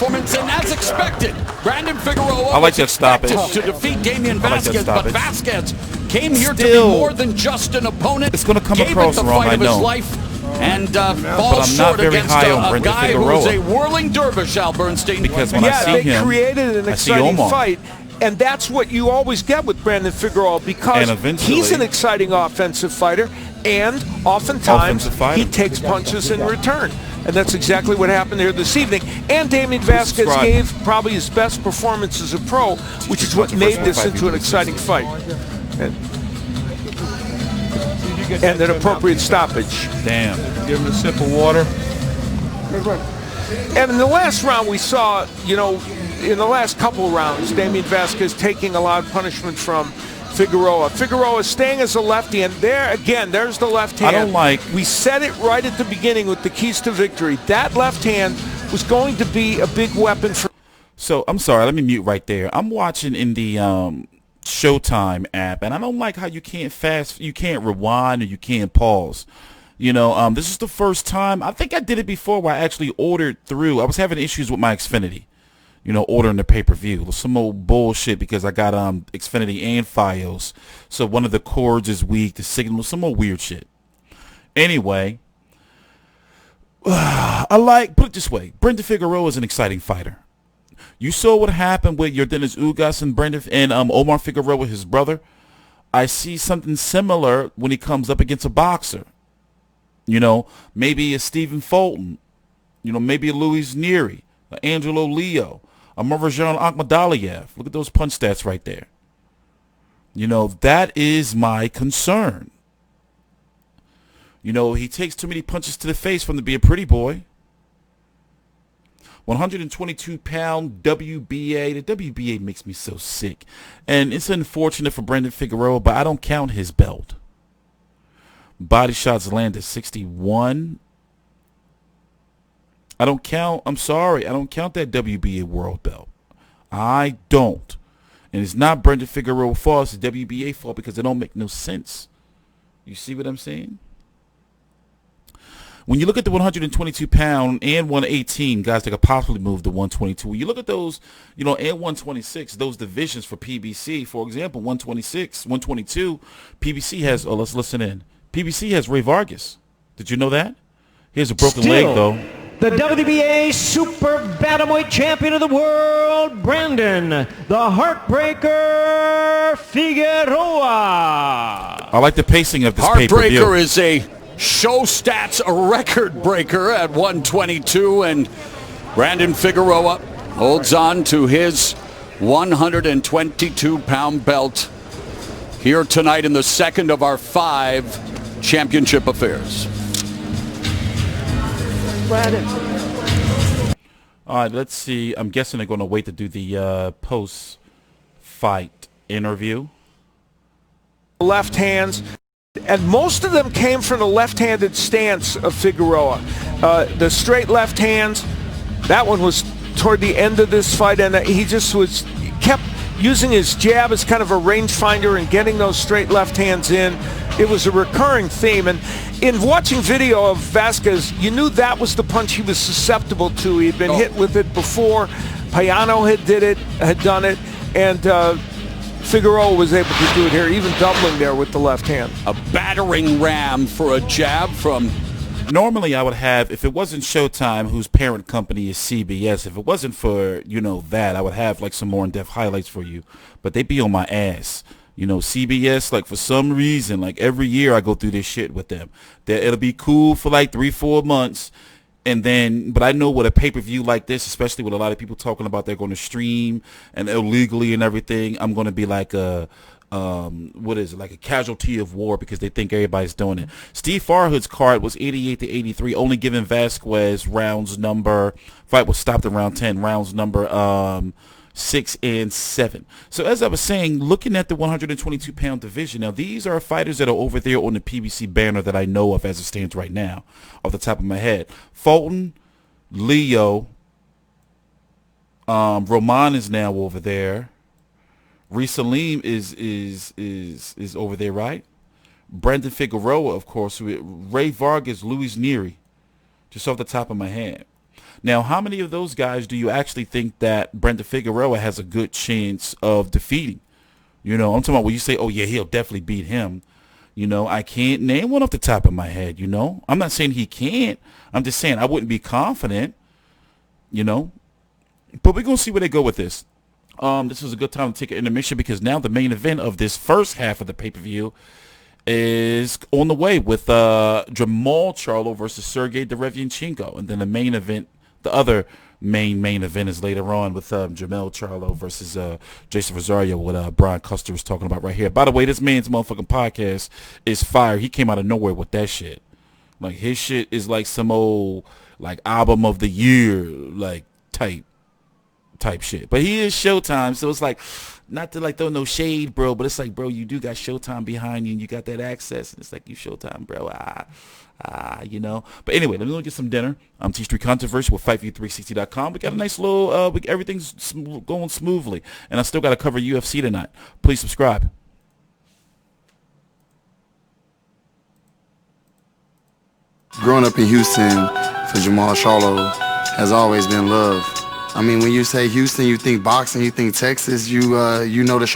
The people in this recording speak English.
performance, and as expected, Brandon Figueroa I like was that stoppage. expected to defeat Damian I like that Vazquez, but stoppage. Vazquez came here to be Still, more than just an opponent. it's gonna come gave across it the wrong, fight I of his know. life, and But falls I'm not short very against high on a Brandon guy Figueroa. who's a whirling dervish, Al Bernstein. Because when I see they him, created an I see exciting Omar. fight, and that's what you always get with Brandon Figueroa, because And eventually- he's an exciting offensive fighter, and oftentimes Offensive fighter. he takes punches in return. And that's exactly what happened here this evening. And Damian Vazquez Subscribe. gave probably his best performance as a pro, which is what made this into an exciting fight. And an appropriate stoppage. Damn. Give him a sip of water. And in the last round, we saw, you know, in the last couple rounds, Damian Vazquez taking a lot of punishment from Figueroa. Figueroa staying as a lefty, and there again, there's the left hand. I don't like. We said it right at the beginning with the keys to victory. That left hand was going to be a big weapon for. So I'm sorry. Let me mute right there. I'm watching in the Showtime app, and I don't like how you can't rewind, or you can't pause. You know, this is the first time. I think I did it before where I actually ordered through. I was having issues with my Xfinity. You know, ordering the pay-per-view. Some old bullshit because I got Xfinity and Fios. So one of the cords is weak, the signal, some old weird shit. Anyway, put it this way, Brandon Figueroa is an exciting fighter. You saw what happened with your Dennis Ugas and Omar Figueroa, his brother. I see something similar when he comes up against a boxer. You know, maybe a Stephen Fulton. You know, maybe a Louis Nery, a Angelo Leo, a Marjan Akhmadaliev. Look at those punch stats right there. You know, that is my concern. You know, he takes too many punches to the face from to be a pretty boy. 122-pound WBA. The WBA makes me so sick. And it's unfortunate for Brandon Figueroa, but I don't count his belt. Body shots landed 61. I don't count, I'm sorry, I don't count that WBA world belt. I don't. And it's not Brandon Figueroa's fault, it's the WBA fault because it don't make no sense. You see what I'm saying? When you look at the 122-pound and 118 guys that could possibly move to 122, when you look at those, you know, and 126, those divisions for PBC, for example, 126, 122, PBC has, oh, let's listen in. PBC has Ray Vargas. Did you know that? He has a broken leg, though. The WBA Super Bantamweight Champion of the World, Brandon, the Heartbreaker Figueroa. I like the pacing of this pay-per-view. Heartbreaker is a show stats record breaker at 122, and Brandon Figueroa holds on to his 122-pound belt here tonight in the second of our 5 championship affairs. All right, let's see. I'm guessing they're going to wait to do the post-fight interview. Left hands, and most of them came from the left-handed stance of Figueroa. The straight left hands, that one was toward the end of this fight, and he just kept using his jab as kind of a rangefinder and getting those straight left hands in. It was a recurring theme, and in watching video of Vazquez, you knew that was the punch he was susceptible to. He'd been hit with it before. Payano had done it, and Figueroa was able to do it here, even doubling there with the left hand. A battering ram for a jab from... Normally, I would have, if it wasn't Showtime, whose parent company is CBS, if it wasn't for, you know, that, I would have, like, some more in-depth highlights for you. But they be on my ass. You know, CBS, like, for some reason, like, every year I go through this shit with them. That it'll be cool for, like, 3-4 months. And then, but I know with a pay-per-view like this, especially with a lot of people talking about they're going to stream and illegally and everything, I'm going to be like a, what is it, like a casualty of war because they think everybody's doing it. Steve Farhood's card was 88-83, only giving Vazquez rounds number, fight was stopped in round 10, rounds number 6 and 7. So as I was saying, looking at the 122-pound division, now these are fighters that are over there on the PBC banner that I know of as it stands right now, off the top of my head. Fulton, Leo, Roman is now over there. Reece Salim is over there, right? Brandon Figueroa, of course, Ray Vargas, Louis Nery, just off the top of my head. Now, how many of those guys do you actually think that Brandon Figueroa has a good chance of defeating? You know, I'm talking about when you say, oh, yeah, he'll definitely beat him. You know, I can't name one off the top of my head, you know. I'm not saying he can't. I'm just saying I wouldn't be confident, you know. But we're going to see where they go with this. This was a good time to take an intermission because now the main event of this first half of the pay-per-view is on the way with Jamal Charlo versus Sergey Derevianchenko. And then the main event, the other main event is later on with Jamal Charlo versus Jason Rosario, what Brian Custer was talking about right here. By the way, this man's motherfucking podcast is fire. He came out of nowhere with that shit. Like, his shit is like some old, like, album of the year, like, type shit. But he is Showtime, so it's like, not to like throw no shade, bro, but it's like, bro, you do got Showtime behind you and you got that access, and it's like, you Showtime, bro. You know. But anyway, let me go get some dinner. TstreeT Controversy with FightView360.com. We got a nice little, everything's going smoothly, and I still got to cover UFC tonight. Please subscribe. Growing up in Houston for Jamal Charlo has always been love. I mean, when you say Houston, you think boxing, you think Texas, you know the Charlo.